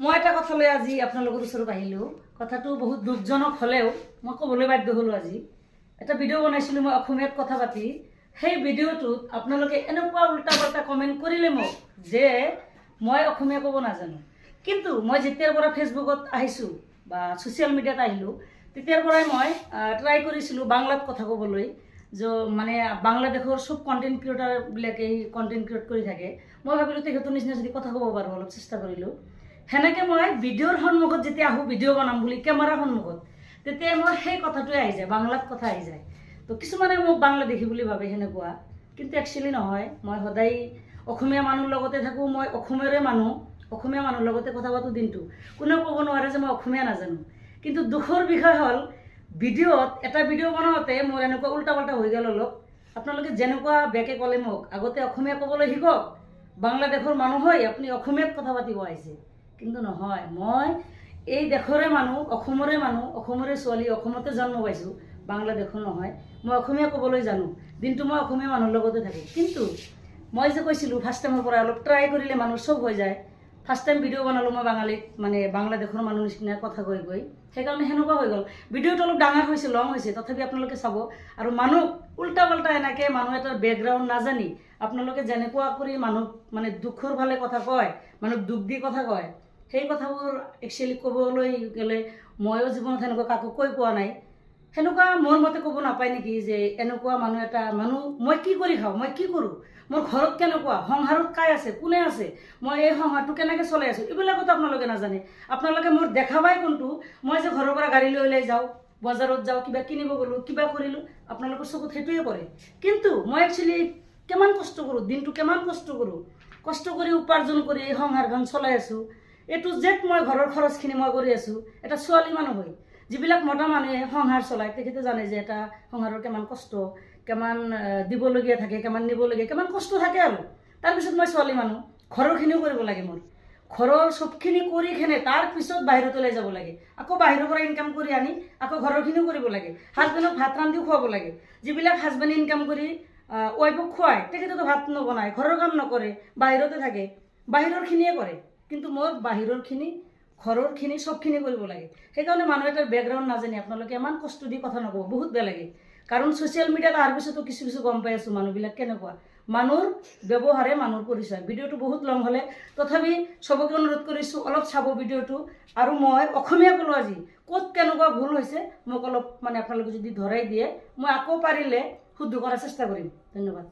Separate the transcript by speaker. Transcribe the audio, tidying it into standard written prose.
Speaker 1: মই এটা কথা লৈ আজি আপোনালোকৰ ওচৰত আহিলোঁ। কথাটো বহুত দুখজনক হ'লেও মই ক'বলৈ বাধ্য হ'লোঁ। আজি এটা ভিডিঅ' বনাইছিলোঁ মই অসমীয়াত কথা পাতি। সেই ভিডিঅ'টোত আপোনালোকে এনেকুৱা উল্টা পাল্টা কমেণ্ট কৰিলে মোক যে মই অসমীয়া ক'ব নাজানো। কিন্তু মই যেতিয়াৰ পৰা ফেচবুকত আহিছোঁ বা ছ'চিয়েল মিডিয়াত আহিলোঁ তেতিয়াৰ পৰাই মই ট্ৰাই কৰিছিলোঁ বাংলাত কথা ক'বলৈ। মানে বাংলাদেশৰ চব কণ্টেণ্ট ক্ৰিয়েটাৰবিলাকে কণ্টেণ্ট ক্ৰিয়েট কৰি থাকে। মই ভাবিলোঁ তেখেতৰ নিচিনা যদি কথা ক'ব পাৰোঁ, অলপ চেষ্টা কৰিলোঁ। সেনেকৈ মই ভিডিঅ'ৰ সন্মুখত যেতিয়া আহোঁ ভিডিঅ' বনাম বুলি কেমেৰাৰ সন্মুখত, তেতিয়া মোৰ সেই কথাটোৱে আহি যায়, বাংলাত কথা আহি যায়। তো কিছুমানে মোক বাংলাদেশী বুলি ভাবে সেনেকুৱা, কিন্তু একচুৱেলি নহয়। মই সদায় অসমীয়া মানুহৰ লগতে থাকোঁ। মই অসমৰে মানুহ, অসমীয়া মানুহৰ লগতে কথা পাতোঁ দিনটো। কোনেও ক'ব নোৱাৰে যে মই অসমীয়া নাজানো। কিন্তু দুখৰ বিষয় হ'ল এটা ভিডিঅ' বনাওঁতে মোৰ এনেকুৱা উল্টা পাল্টা হৈ গ'ল অলপ। আপোনালোকে যেনেকুৱা বেকে ক'লে মোক আগতে অসমীয়া ক'বলৈ শিকক, বাংলাদেশৰ মানুহ হৈ আপুনি অসমীয়াত কথা পাতিব আহিছে। কিন্তু নহয়, মই এই দেশৰে মানুহ, অসমৰে মানুহ, অসমৰে ছোৱালী, অসমতে জন্ম পাইছোঁ, বাংলাদেশৰ নহয়। মই অসমীয়া ক'বলৈ জানো, দিনটো মই অসমীয়া মানুহৰ লগতে থাকোঁ। কিন্তু মই যে কৈছিলোঁ ফাৰ্ষ্ট টাইমৰ পৰা অলপ ট্ৰাই কৰিলে মানুহ চব হৈ যায়। ফাৰ্ষ্ট টাইম ভিডিঅ' বনালোঁ মই বাঙালীত, মানে বাংলাদেশৰ মানুহ নিচিনা কথা কৈ সেইকাৰণে সেনেকুৱা হৈ গ'ল। ভিডিঅ'টো অলপ ডাঙৰ হৈছে, লং হৈছে, তথাপি আপোনালোকে চাব। আৰু মানুহ উল্টা পাল্টা এনেকৈ মানুহ এটাৰ বেকগ্ৰাউণ্ড নাজানি আপোনালোকে যেনেকুৱা কৰি মানুহ মানে দুখৰ ফালে কথা কয়, মানুহক দুখ দি কথা কয়, সেই কথাবোৰ একচুৱেলি ক'বলৈ গ'লে ময়ো জীৱনত সেনেকুৱা কাকো কৈ পোৱা নাই। সেনেকুৱা মোৰ মতে ক'ব নাপায় নেকি যে এনেকুৱা মানুহ মই কি কৰি খাওঁ, মই কি কৰোঁ, মোৰ ঘৰত কেনেকুৱা, সংসাৰত কাই আছে, কোনে আছে, মই এই সংসাৰটো কেনেকৈ চলাই আছোঁ, এইবিলাকতো আপোনালোকে নাজানে। আপোনালোকে মোৰ দেখাবাই কোনটো, মই যে ঘৰৰ পৰা গাড়ী লৈ ওলাই যাওঁ, বজাৰত যাওঁ, কিবা কিনিব গ'লোঁ, কিবা কৰিলোঁ, আপোনালোকৰ চকুত সেইটোৱে পৰে। কিন্তু মই একচুৱেলি কিমান কষ্ট কৰোঁ, দিনটো কিমান কষ্ট কৰোঁ, কষ্ট কৰি উপাৰ্জন কৰি এই সংসাৰখন চলাই আছোঁ। এইটো মই ঘৰৰ খৰচখিনি মই কৰি আছোঁ। এটা ছোৱালী মানুহ হৈ যিবিলাক মতা মানুহে সংসাৰ চলায় তেখেতে জানে যে এটা সংসাৰৰ কিমান কষ্ট, কিমান দিবলগীয়া থাকে, কিমান নিবলগীয়া, কিমান কষ্ট থাকে। আৰু তাৰপিছত মই ছোৱালী মানুহ, ঘৰৰখিনিও কৰিব লাগে। মোৰ ঘৰৰ চবখিনি কৰি তাৰপিছত বাহিৰত ওলাই যাব লাগে। আকৌ বাহিৰৰ পৰা ইনকাম কৰি আনি আকৌ ঘৰৰখিনিও কৰিব লাগে। হাজবেণ্ডক ভাত ৰান্ধিও খুৱাব লাগে। যিবিলাক হাজবেণ্ডে ইনকাম কৰি ৱাইফক খুৱায় তেখেতেতো ভাত নবনায়, ঘৰৰ কাম নকৰে, বাহিৰতে থাকে, বাহিৰৰখিনিয়ে কৰে। কিন্তু মই বাহিৰৰখিনি, ঘৰৰখিনি, চবখিনি কৰিব লাগে। সেইকাৰণে মানুহ এটাৰ বেকগ্ৰাউণ্ড নাজানি আপোনালোকে ইমান কষ্ট দি কথা নক'ব, বহুত বেয়া লাগে। কাৰণ ছ'চিয়েল মিডিয়াত অহাৰ পিছতো কিছু গম পাই আছোঁ মানুহবিলাক কেনেকুৱা। মানুহৰ ব্যৱহাৰে মানুহৰ পৰিচয়। ভিডিঅ'টো বহুত লং হ'লে তথাপি চবকে অনুৰোধ কৰিছোঁ অলপ চাব ভিডিঅ'টো। আৰু মই অসমীয়া ক'লোঁ আজি, ক'ত কেনেকুৱা ভুল হৈছে মোক অলপ আপোনালোকে যদি ধৰাই দিয়ে মই আকৌ পাৰিলে শুদ্ধ কৰাৰ চেষ্টা কৰিম। ধন্যবাদ।